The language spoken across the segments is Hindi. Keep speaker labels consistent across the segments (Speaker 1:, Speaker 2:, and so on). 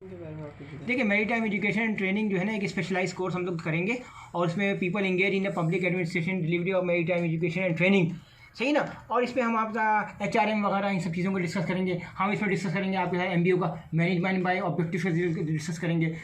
Speaker 1: देखिए मैरीटाइम एजुकेशन एंड ट्रेनिंग जो है ना एक स्पेशलाइज कोर्स हम लोग करेंगे और उसमें people engage in the public administration delivery of maritime education and training, सही ना। और इसमें हम आपका HRM वगैरह इन सब चीज़ों को डिस्कस करेंगे। हम इसमें डिस्कस करेंगे आपके साथ MBO का मैनेजमेंट बाय ऑब्जेक्टिव डिस्कस करेंगे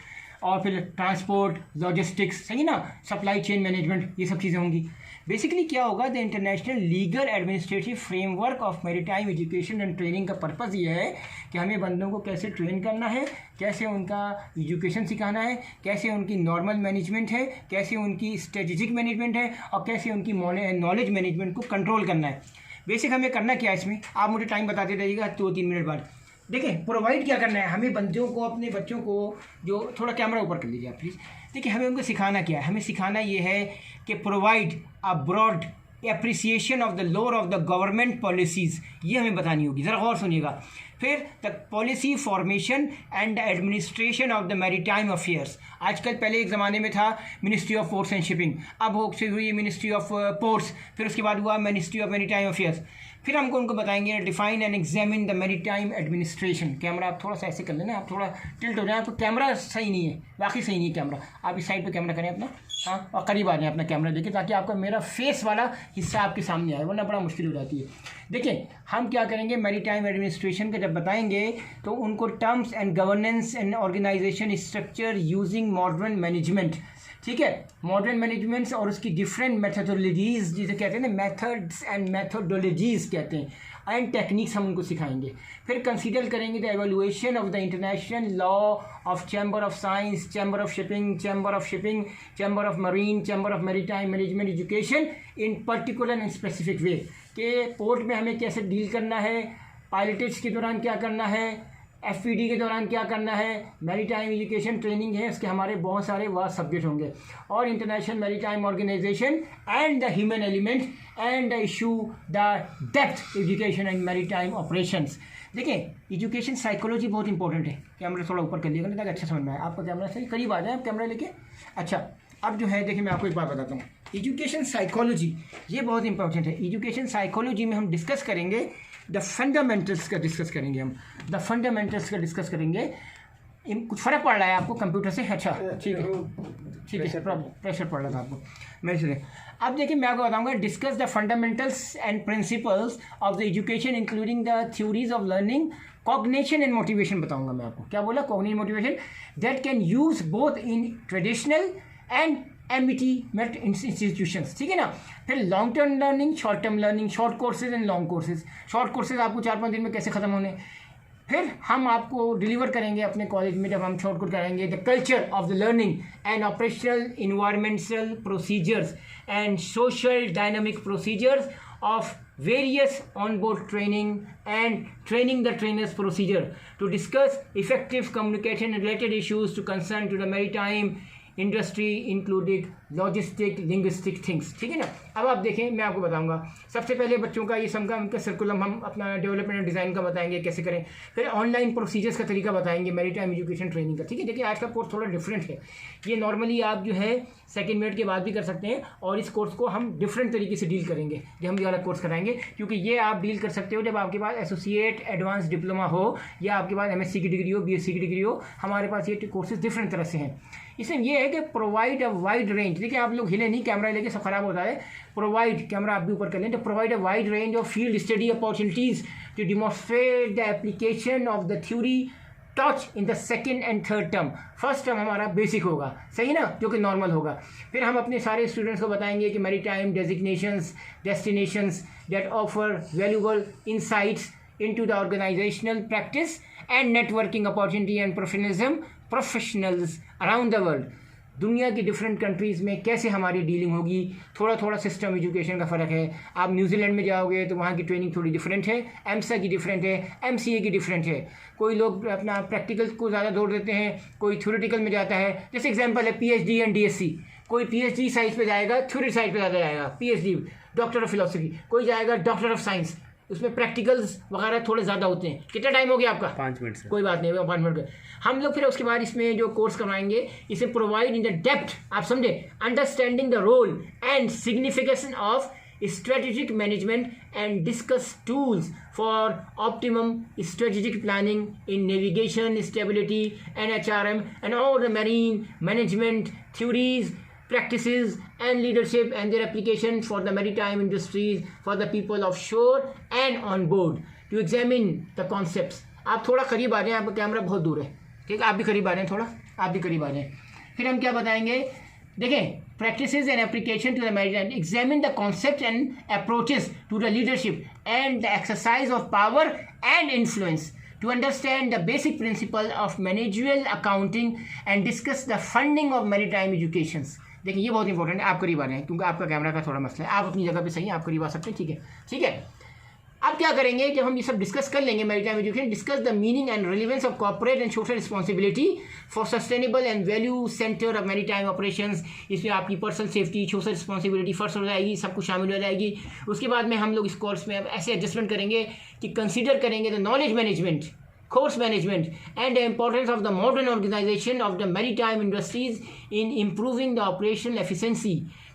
Speaker 1: और फिर ट्रांसपोर्ट लॉजिस्टिक्स, सही ना, सप्लाई चेन मैनेजमेंट, ये सब चीज़ें होंगी। बेसिकली क्या होगा, the international legal administrative framework of maritime education and training का पर्पज़ ये है कि हमें बंदों को कैसे ट्रेन करना है, कैसे उनका एजुकेशन सिखाना है, कैसे उनकी नॉर्मल मैनेजमेंट है, कैसे उनकी स्ट्रेटेजिक मैनेजमेंट है और कैसे उनकी नॉलेज मैनेजमेंट को कंट्रोल करना है। बेसिक हमें करना क्या है इसमें, आप मुझे टाइम बताते रहिएगा 2-3 मिनट बाद। देखिए प्रोवाइड क्या करना है हमें बंदों को, अपने बच्चों को, जो थोड़ा कैमरा ऊपर कर लीजिए आप प्लीज़। देखिए हमें उनको सिखाना क्या है, हमें सिखाना ये है कि provide a broad appreciation of the lower of the government policies, ये हमें बतानी होगी, ज़रा गौर सुनिएगा। फिर the policy formation and administration of the maritime affairs. आजकल पहले एक ज़माने में था ministry of ports and shipping, अब हो हुई मिनिस्ट्री ऑफ पोर्ट्स, फिर उसके बाद हुआ मिनिस्ट्री ऑफ मैरीटाइम अफेयर्स। फिर हमको उनको बताएंगे define and examine the maritime administration. Camera आप थोड़ा सा ऐसे कर लेना, आप थोड़ा टिल्ट हो जाए, आपको कैमरा सही नहीं है, वाकई सही नहीं है कैमरा। आप इस साइड पे कैमरा करें अपना, हाँ, और करीब आ जाए अपना कैमरा देखिए, ताकि आपका मेरा फेस वाला हिस्सा आपके सामने आए, वरना बड़ा मुश्किल हो जाती है। देखिए हम क्या करेंगे, मैरीटाइम एडमिनिस्ट्रेशन के जब बताएंगे तो उनको terms and governance and organisation structure using modern management, ठीक है, मॉडर्न मैनेजमेंट्स और उसकी डिफरेंट मेथोडोलॉजीज़ जिसे कहते हैं ना, मेथड्स एंड मेथोडोलॉजीज़ कहते हैं, एंड टेक्निक्स हम उनको सिखाएंगे। फिर कंसीडर करेंगे the evolution of the international law of chamber of science, chamber of shipping, chamber of marine, chamber of maritime management education in particular and specific way, कि पोर्ट में हमें कैसे डील करना है, पायलटेज के दौरान क्या करना है, FPD के दौरान क्या करना है, मैरीटाइम एजुकेशन ट्रेनिंग है, इसके हमारे बहुत सारे वास्ट सब्जेक्ट होंगे, और international maritime organisation and the human element and the issue the depth education and maritime operations. देखिए एजुकेशन साइकोलॉजी बहुत इंपॉर्टेंट है, कैमरा थोड़ा ऊपर कर लिएगा ताकि अच्छा समझ में आए, आपका कैमरा सही करीब आ जाए, आप कैमरा लेके। अच्छा अब जो है देखिए मैं आपको एक बात बताता हूँ, एजुकेशन साइकोलॉजी ये बहुत इंपॉर्टेंट है। एजुकेशन साइकोलॉजी में हम डिस्कस करेंगे द फंडामेंटल्स का डिस्कस करेंगे, हम द फंडामेंटल्स का डिस्कस करेंगे। कुछ फ़र्क पड़ रहा है आपको कंप्यूटर से? अच्छा ठीक है, प्रेशर पड़ रहा था आपको, मेरे से। अब देखिए मैं आपको बताऊंगा, discuss the fundamentals and principles of the education including the theories of learning, cognition and motivation बताऊंगा मैं आपको। क्या बोला? Cognition motivation that can use both in traditional and MBT MET institutions, ठीक है ना। फिर long term learning, short term learning, short courses and long courses. Short courses आपको 4-5 दिन में कैसे ख़त्म होने, फिर हम आपको डिलीवर करेंगे अपने कॉलेज में जब हम शॉर्ट कोर्स कराएंगे the culture of the learning and operational environmental procedures and social dynamic procedures of various on-board training and training the trainers procedure to discuss effective communication and related issues to concern to the maritime industry including logistic linguistic things, ठीक है ना। अब आप देखें मैं आपको बताऊंगा, सबसे पहले बच्चों का ये समझा, उनका सर्कुलम हम अपना डेवलपमेंट एंड डिज़ाइन का बताएंगे कैसे करें, फिर ऑनलाइन प्रोसीजर्स का तरीका बताएंगे मैरीटाइम एजुकेशन ट्रेनिंग का, ठीक है। देखिए आज का कोर्स थोड़ा डिफरेंट है, ये नॉर्मली आप जो है सेकेंड मिनट के बाद भी कर सकते हैं, और इस कोर्स को हम डिफरेंट तरीके से डील करेंगे जब हम ये वाला कोर्स कराएंगे, क्योंकि ये आप डील कर सकते हो जब आपके पास एसोसिएट एडवांस डिप्लोमा हो या आपके पास MSc की डिग्री हो, BSc की डिग्री हो। हमारे पास ये कोर्सेज डिफरेंट तरह से हैं। इसमें यह है कि प्रोवाइड अ वाइड रेंज, देखिए आप लोग हिले नहीं, कैमरा लेके सब खराब होता है। प्रोवाइड, कैमरा आप भी ऊपर कर लें, तो provide a wide range of field study opportunities to demonstrate the application of the theory touch in the second and third term. First term हमारा बेसिक होगा, सही ना, जो कि नॉर्मल होगा। फिर हम अपने सारे स्टूडेंट्स को बताएंगे कि maritime designations, destinations that offer valuable insights into the organizational practice and networking opportunity and professionals around the world। दुनिया की डिफरेंट कंट्रीज़ में कैसे हमारी डीलिंग होगी, थोड़ा थोड़ा सिस्टम एजुकेशन का फ़र्क है। आप न्यूजीलैंड में जाओगे तो वहाँ की ट्रेनिंग थोड़ी डिफरेंट है, EMSA की डिफरेंट है, MCA की डिफरेंट है। कोई लोग अपना प्रैक्टिकल को ज़्यादा जोर देते हैं, कोई थ्योरेटिकल में जाता है। जैसे एग्जांपल है PhD एंड DSc, कोई PhD साइड पे जाएगा, थ्योरी साइड पे ज़्यादा जाएगा, PhD डॉक्टर ऑफ फिलोसफी, कोई जाएगा डॉक्टर ऑफ साइंस, उसमें प्रैक्टिकल्स वगैरह थोड़े ज़्यादा होते हैं। कितना टाइम हो गया आपका?
Speaker 2: 5 मिनट से।
Speaker 1: कोई बात नहीं, 5 मिनट का हम लोग फिर उसके बाद इसमें जो कोर्स करवाएंगे, इसे प्रोवाइड इन द डेप्थ, आप समझे, understanding the role and signification of strategic management and discuss tools for optimum strategic planning in navigation, stability, and HRM, and all the marine management theories, practices, and leadership and their application for the maritime industries for the people offshore and on board. To examine the concepts. आप थोड़ा करीब आ जाएं, आपका कैमरा बहुत दूर है, ठीक है, आप भी करीब आ जाएं, थोड़ा आप भी करीब आ जाएं. फिर हम क्या बताएंगे, देखें, practices and application to the maritime. Examine the concepts and approaches to the leadership and the exercise of power and influence. To understand the basic principle of managerial accounting and discuss the funding of maritime education. देखिए ये बहुत इंपॉर्टेंट है, आप करीब आ रहे हैं क्योंकि आपका कैमरा का थोड़ा मसला है, आप अपनी जगह पे सही हैं, आप करीब आ सकते हैं, ठीक है, ठीक है. अब क्या करेंगे, जब हम ये सब डिस्कस कर लेंगे maritime education, discuss the meaning and relevance of corporate and social responsibility for sustainable and value centre of maritime operations. इसमें आपकी personal safety, social responsibility first हो जाएगी, सब कुछ शामिल हो जाएगी. उसके बाद में हम लोग इस कोर्स में ऐसे एडजस्टमेंट करेंगे कि कंसिडर करेंगे the knowledge management, course management, and the importance of the modern organization of the maritime industries in improving the operational efficiency.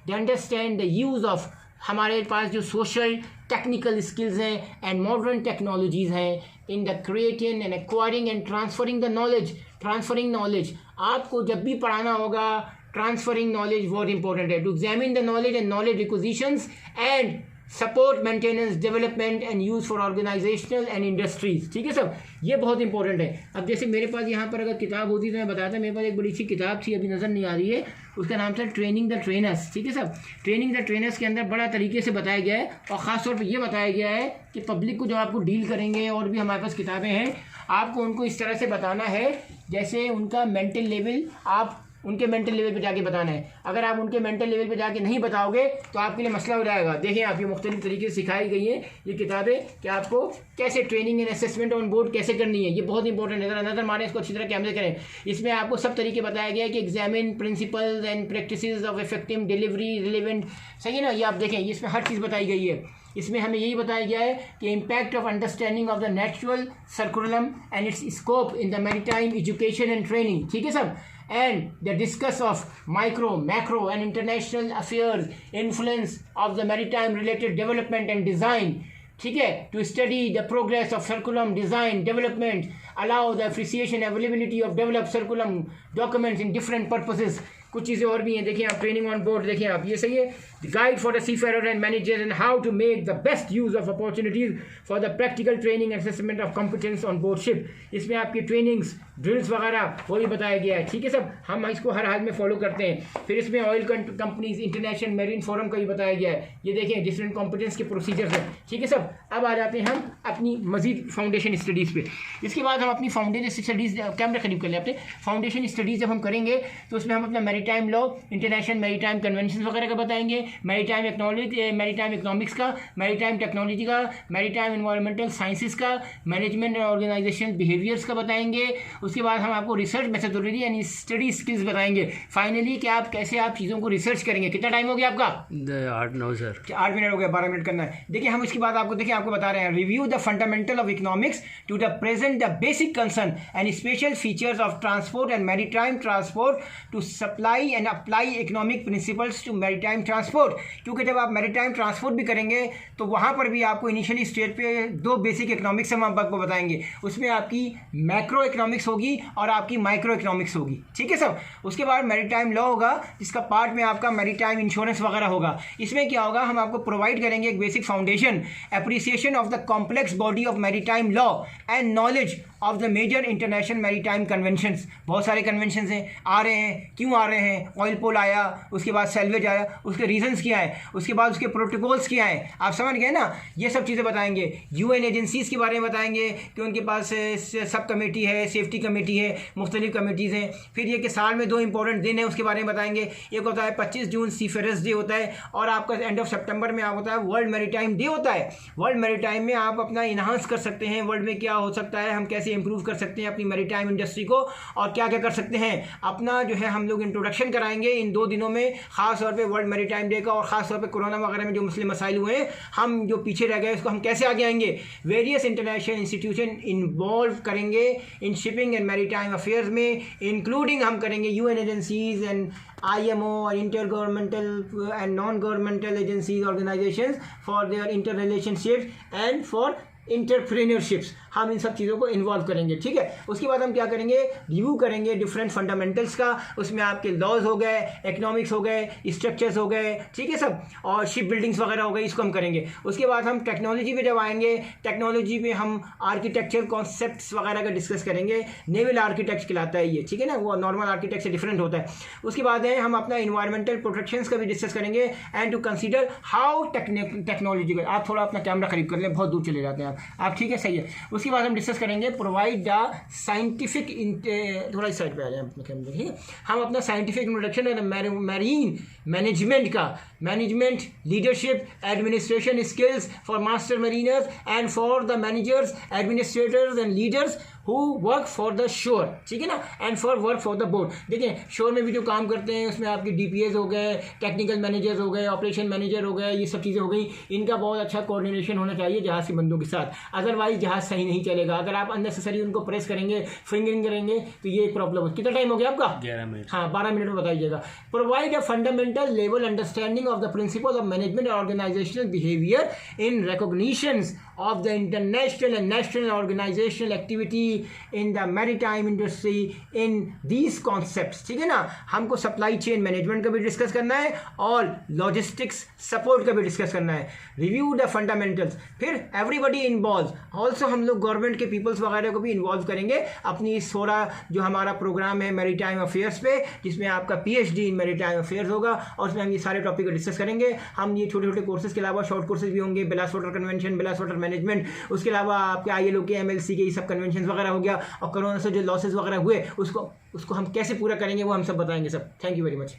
Speaker 1: They understand the use of हमारे पास जो सोशल टेक्निकल स्किल्स हैं एंड मॉडर्न टेक्नोलॉजीज़ हैं in the creating and acquiring and transferring the knowledge. Transferring knowledge आपको जब भी पढ़ाना होगा, ट्रांसफरिंग नॉलेज बहुत इंपॉर्टेंट है. To examine the knowledge and knowledge requisitions and support maintenance development and use for organisational and industries. ठीक है सब, ये बहुत इंपॉर्टेंट है. अब जैसे मेरे पास यहाँ पर अगर किताब होती तो मैं बताता, मेरे पास एक बड़ी सी किताब थी, अभी नज़र नहीं आ रही है, उसका नाम था ट्रेनिंग द ट्रेनर्स. ठीक है सब, ट्रेनिंग द ट्रेनर्स के अंदर बड़ा तरीके से बताया गया है और ख़ास तौर पर ये बताया गया है कि पब्लिक को जब आपको डील करेंगे, और भी हमारे पास किताबें हैं, आपको उनको इस तरह से बताना है जैसे उनका मेंटल लेवल, आप उनके मेंटल लेवल पे जाके बताना है. अगर आप उनके मेंटल लेवल पे जाके नहीं बताओगे तो आपके लिए मसला हो जाएगा. देखिए आप, ये मुख्तलिफ तरीके से सिखाई गई हैं ये किताबें कि आपको कैसे training and assessment on board कैसे करनी है. ये बहुत इंपॉर्टेंट है, नज़र मारें इसको अच्छी तरह कैमरे करें. इसमें आपको सब तरीके बताया गया है कि examine principles and practices of effective delivery relevant. सही है ना, ये आप देखें, इसमें हर चीज़ बताई गई है. इसमें हमें यही बताया गया है कि impact of understanding of the natural सर्कुलम and it's scope in the maritime education and training. ठीक है सब, and the discuss of micro, macro and international affairs, influence of the maritime related development and design. ठीक है, to study the progress of curriculum design development, allow the appreciation availability of developed curriculum documents in different purposes. कुछ चीज़ें और भी हैं, देखिए आप, ट्रेनिंग ऑन बोर्ड देखिए आप, ये सही है. Guide for the seafarer and manager and how to make the best use of opportunities for the practical training and assessment of competence on board ship. इसमें आपकी ट्रेनिंग्स, ड्रिल्स वगैरह वो भी बताया गया है. ठीक है सब, हम इसको हर हाल में फॉलो करते हैं. फिर इसमें oil companies, international marine forum का भी बताया गया है. ये देखें डिफरेंट कॉम्पिटेंस के प्रोसीजर्स हैं. ठीक है सब, अब आ जाते हैं हम अपनी मजीद फाउंडेशन स्टडीज़ पे. इसके बाद हम अपनी फाउंडेशन स्टडीज़, कैमरा करीब कर लें अपने, फाउंडेशन स्टडीज़ जब हम करेंगे तो उसमें हम अपना maritime law, international maritime convention वगैरह का बताएंगे, मैरीटाइम इकोनॉमिक्स का, मैरीटाइम टेक्नोलॉजी का, मैरीटाइम एनवायरमेंटल साइंसेस का, मैनेजमेंट एंड ऑर्गेनाइजेशन बिहेवियर्स का बताएंगे. उसके बाद हम आपको रिसर्च मेथोडोलॉजी यानी स्टडी स्किल्स बताएंगे. फाइनली कि आप कैसे आप चीज़ों को रिसर्च करेंगे. कितना टाइम हो गया आपका?
Speaker 2: 8-9 सर,
Speaker 1: 8 मिनट हो गया, 12 मिनट करना है. देखिए हम इसके बाद आपको, देखिए आपको बता रहे हैं, review the fundamental of economics to the present the basic concern and special features of transport and maritime transport to supply and apply economic principles to maritime transport. क्योंकि जब आप मैरीटाइम ट्रांसपोर्ट भी करेंगे तो वहाँ पर भी आपको इनिशियली स्टेज पे 2 बेसिक इकोनॉमिक्स हम आपको बताएंगे. उसमें आपकी मैक्रो इकोनॉमिक्स होगी और आपकी माइक्रो इकोनॉमिक्स होगी. ठीक है सब, उसके बाद मैरीटाइम लॉ होगा जिसका पार्ट में आपका मैरीटाइम इंश्योरेंस वगैरह होगा. इसमें क्या होगा, हम आपको प्रोवाइड करेंगे एक basic foundation, appreciation of the complex body of maritime law and knowledge of the major international maritime conventions. बहुत सारे कन्वेंशंस हैं, आ रहे हैं, क्यों आ रहे हैं. ऑयल पोल आया, उसके बाद सेल्वेज आया, उसके रीजंस क्या है, उसके बाद उसके प्रोटोकॉल्स क्या है. आप समझ गए ना, ये सब चीज़ें बताएंगे. यूएन एजेंसीज़ के बारे में बताएंगे कि उनके पास सब कमेटी है, सेफ्टी कमेटी है, मुख्तलिफ कमेटीज़ हैं. फिर ये कि साल में 2 इंपॉर्टेंट दिन है उसके बारे में बताएंगे. एक होता है 25 जून सीफेरर्स डे होता है, और आपका एंड ऑफ सितंबर में आप होता है वर्ल्ड मैरीटाइम डे होता है. वर्ल्ड मैरीटाइम में आप अपना इन्हांस कर सकते हैं, वर्ल्ड में क्या हो सकता है, हम कैसे कैसे इंप्रूव कर सकते हैं अपनी मैरीटाइम इंडस्ट्री को, और क्या क्या कर सकते हैं। अपना जो है हम लोग इंट्रोडक्शन कराएंगे इन 2 दिनों में, खास तौर पे वर्ल्ड मैरीटाइम डे का, और ख़ास तौर पे कोरोना वगैरह में जो मुस्लिम मसाइल हुए हैं, हम जो पीछे रह गए उसको हम कैसे आगे आएंगे। वेरियस इंटरनेशनल इंस्टीट्यूशन इन्वॉल्व करेंगे in shipping and maritime affairs में, इंक्लूडिंग हम करेंगे UN एजेंसीज एंड IMO और inter governmental and non governmental agencies organisations for their inter relationships and for entrepreneurships. हम इन सब चीज़ों को इन्वॉल्व करेंगे, ठीक है। उसके बाद हम क्या करेंगे, रिव्यू करेंगे डिफरेंट फंडामेंटल्स का, उसमें आपके लॉज हो गए, इकोनॉमिक्स हो गए, स्ट्रक्चर्स हो गए, ठीक है सब, और शिप बिल्डिंग्स वगैरह हो गई, इसको हम करेंगे। उसके बाद हम टेक्नोलॉजी पे जब आएंगे, टेक्नोलॉजी में हम आर्किटेक्चर कॉन्सेप्ट्स वगैरह का डिस्कस करेंगे। नेवल आर्किटेक्ट कहलाता है ये, ठीक है ना, वो नॉर्मल आर्किटेक्ट से डिफरेंट होता है। उसके बाद है हम अपना इन्वायरमेंटल प्रोटेक्शंस का भी डिस्कस करेंगे and to consider how technology. आप थोड़ा अपना कैमरा करीब कर लें, बहुत दूर चले जाते हैं आप, ठीक है, सही है। उसके बाद हम डिस्कस करेंगे प्रोवाइड द साइंटिफिक, थोड़ा इस साइड पे आ जाए अपने कैमरे, ठीक है। हम अपना साइंटिफिक इंट्रोडक्शन है मैरीन मैनेजमेंट का, management leadership administration skills for master mariners and for the managers administrators and leaders who work for the shore, ठीक है ना, and for work for the board. देखिए शोर में भी जो काम करते हैं उसमें आपके DPAs हो गए, टेक्निकल मैनेजर्स हो गए, ऑपरेशन मैनेजर हो गए, ये सब चीज़ें हो गई। इनका बहुत अच्छा कोऑर्डिनेशन होना चाहिए जहाज़ के बंदों के साथ, अदरवाइज जहाज़ सही नहीं चलेगा। अगर आप अननेसेसरी उनको प्रेस करेंगे, फिंगरिंग करेंगे, तो ये एक प्रॉब्लम हो। कितना टाइम हो गया आपका?
Speaker 2: 11 मिनट।
Speaker 1: हाँ, 12 मिनट में बताइएगा। Provide a fundamental level understanding of the principle of management organisational behaviour in recognitions of the international and national organizational activity in the maritime industry in these concepts, ठीक है ना। हमको सप्लाई चेन मैनेजमेंट का भी डिस्कस करना है और लॉजिस्टिक्स सपोर्ट का भी डिस्कस करना है। रिव्यू द फंडामेंटल्स, फिर एवरीबडी इन्वॉल्व, ऑल्सो हम लोग गवर्नमेंट के पीपल्स वगैरह को भी इन्वॉल्व करेंगे अपनी थोड़ा जो हमारा प्रोग्राम है मैरीटाइम अफेयर्स पे, जिसमें आपका PhD इन मैरीटाइम अफेयर्स होगा, और उसमें हम ये सारे टॉपिक को डिस्कस करेंगे। हम ये छोटे छोटे कोर्सेज के अलावा शॉर्ट कोर्सेज भी होंगे, Bilas water convention, Bilas water management, उसके अलावा आपके ILO के MLC के ये सब कन्वेंशन वगैरह हो गया, और कोरोना से जो लॉसेस वगैरह हुए उसको हम कैसे पूरा करेंगे वो हम सब बताएंगे सब। Thank you very much.